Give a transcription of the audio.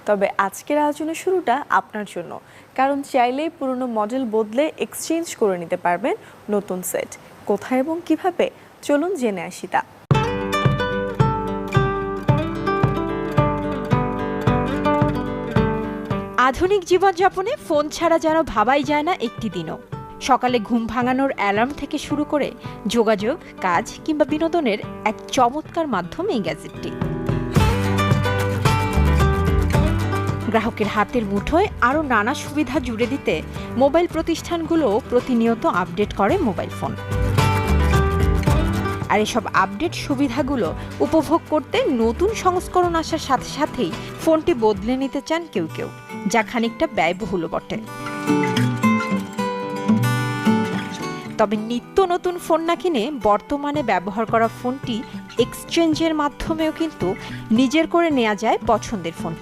তবে আজকের আলোচনার শুরুটা আপনার জন্য, কারণ চাইলেই পুরনো মডেল বদলে এক্সচেঞ্জ করে নিতে পারবেন নতুন সেট। কোথায় এবং কিভাবে, চলুন জেনে আসি তা। আধুনিক জীবনযাপনে ফোন ছাড়া যেন ভাবাই যায় না একটি দিনও। সকালে ঘুম ভাঙানোর অ্যালার্ম থেকে শুরু করে যোগাযোগ, কাজ কিংবা বিনোদনের এক চমৎকার মাধ্যম এই গ্যাজেটটি। গ্রাহকের হাতের মুঠোয় আরও নানা সুবিধা জুড়ে দিতে মোবাইল প্রতিষ্ঠানগুলো প্রতিনিয়ত আপডেট করে মোবাইল ফোন। আর এসব আপডেট সুবিধাগুলো উপভোগ করতে নতুন সংস্করণ আসার সাথে সাথেই ফোনটি বদলে নিতে চান কেউ কেউ, যা খানিকটা ব্যয়বহুল বটে। তবে নিত্য নতুন ফোন না কিনে বর্তমানে ব্যবহার করা ফোনটি এক্সচেঞ্জের মাধ্যমেও কিন্তু নিজের করে নেওয়া যায় পছন্দের ফোনটি।